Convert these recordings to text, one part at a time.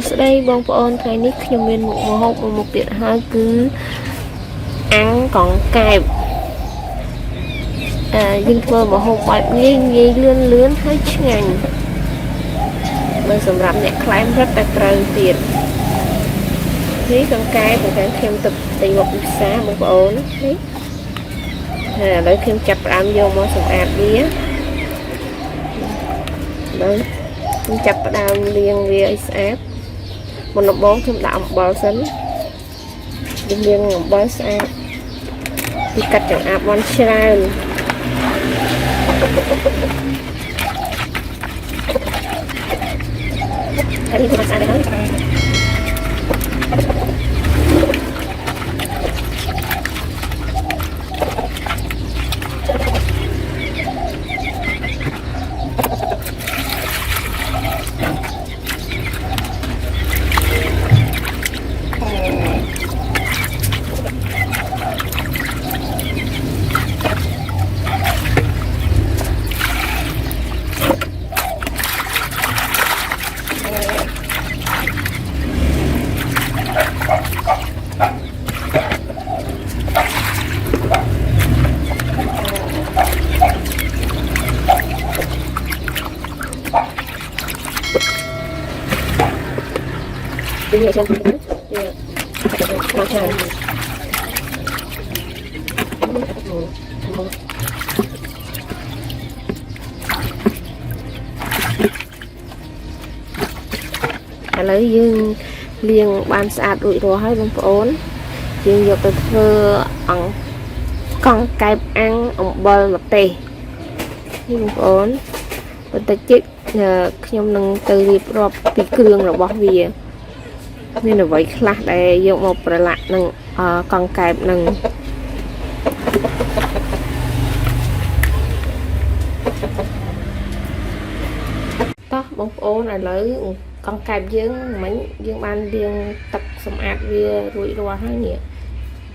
ស្ដីបងប្អូនថ្ងៃនេះខ្ញុំមានមុខម្ហូបមួយមុខទៀតហើយគឺអាំងកង្កែបយើងធ្វើម្ហូបបែបងាយលឿនហើយឆ្ងាញ់បើសម្រាប់អ្នកខ្លែងរឹតតែត្រូវទៀតនេះកង្កែបខ្ញុំទឹកទីមកពីផ្សារបងប្អូននេះហើយឥឡូវខ្ញុំចាប់ផ្ដើមយកមកសម្អាតវាបើខ្ញុំចាប់ផ្ដើមលាងវាឲ្យស្អាតមុនដំបូងខ្ញុំដាក់អំបិលសិនលាងអំបិលស្អាតពីកាត់ចង្អាបបានច្រើនហើយនេះស្អាតហើយdia macam tu dia macamឥឡូវយើងលាងបានស្អាតរួចរាល់ហើយបងប្អូនយើងយកទៅធ្វើកង្កែបអាំងអំបិលម្ទេសនេះបងប្អូនបន្តិចទៀតខ្ញុំនឹងទៅរៀបរាប់ពីគ្រឿងរបស់វាមានអ្វីខ្លះដែលយកមកប្រឡាក់នឹងកង្កែបនឹងតោះបងប្អូនឥឡូវកង្កែបយើងមិញយើងបានលាងទឹកសម្អាតវារួចរាល់ហើយនេះ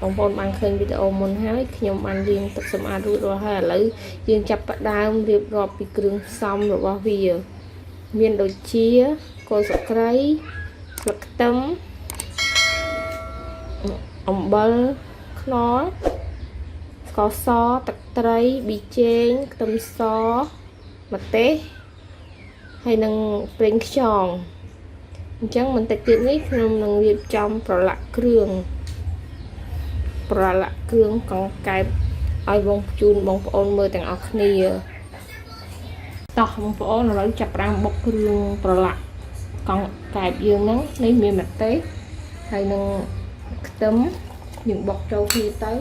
បងប្អូនបានឃើញវីដេអូមុនហើយខ្ញុំបានលាងទឹកសម្អាតរួចរាល់ហើយឥឡូវយើងចាប់ផ្ដើមរៀបរាប់ពីគ្រឿងផ្សំរបស់វាមានដូចជាគល់ស្លឹកគ្រៃស្លឹកខ្ទឹមអំបិលខ្នុរស្ករសទឹកត្រីប៊ីចេងខ្ទឹមសម្ទេសហើយនឹងប្រេងខ្យងអញ្ចឹងបន្តិចទៀតនេះខ្ញុំនឹងរៀបចំប្រឡាក់គ្រឿងកង្កែបឲ្យបងប្អូនមើលទាំងអស់គ្នាតោះបងប្អូនឥឡូវចាប់ផ្ដើមបុកគ្រឿងប្រឡាក់កង្កែបយើងហ្នឹងនេះមានម្ទេសហើយនឹងខ្ទឹមយើងបុកចូលគ្នាទៅ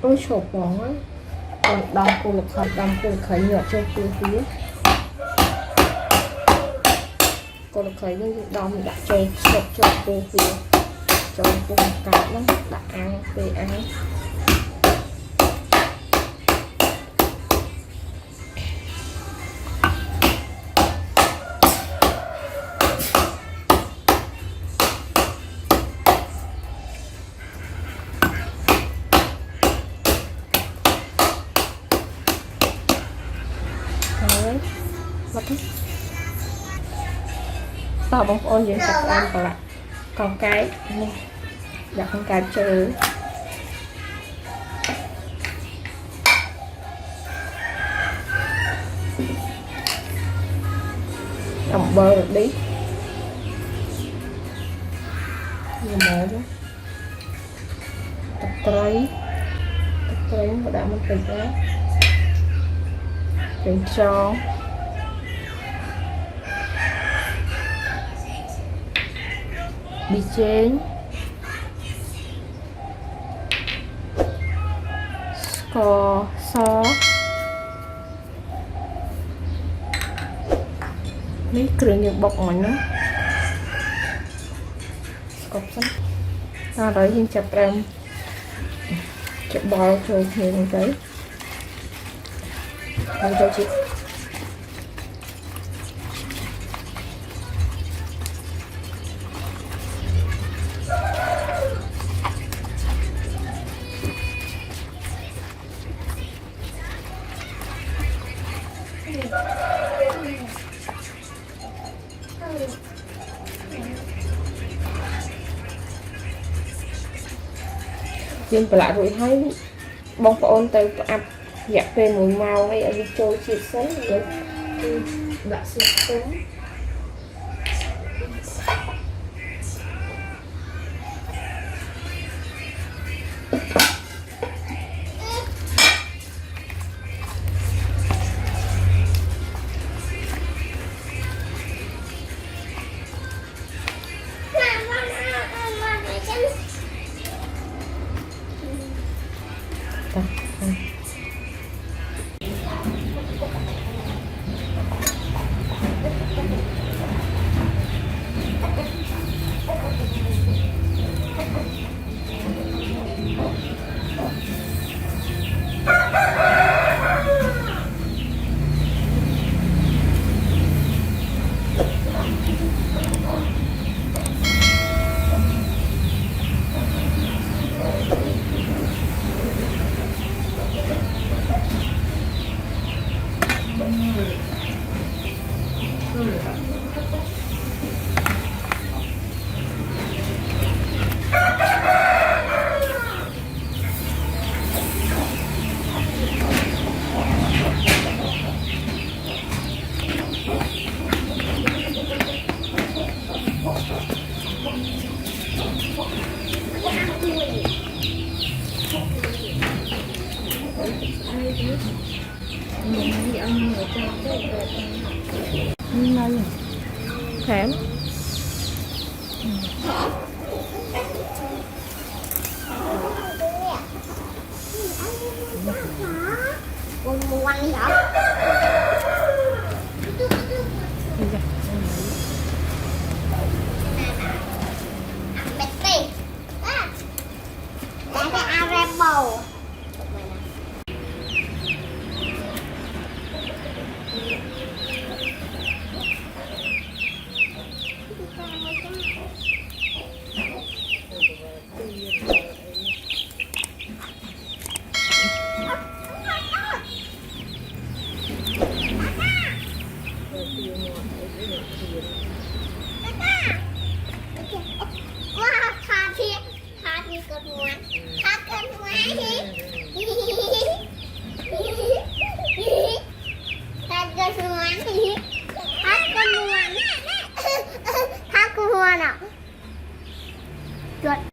tôi chụp bóng còn đong cô lực khởi nhựa cho phía cô lực khởi nhưng đong mình đã chơi chụp cho cô phía cho cô cả lắm đã ăn về ăn tao bóng ôn những sạch ăn còn lại còn cái dạ con cái chơi bơ được đi nhiều mỡ đó tập trái nó đã mất tình đó trứng cho đi chén có so mấy cường những bọc mình đó cột sẵn sau đó mình chập em chập bò cho nhiều cái mình cho chị nhưng mà lại rồi thấy bông ôn từ ập dẹp về mùi màu ấy ở trôi chiết sấy rồi đã xịt xuống thèm con mua ăn đi hả? Betty, ada arable. Good.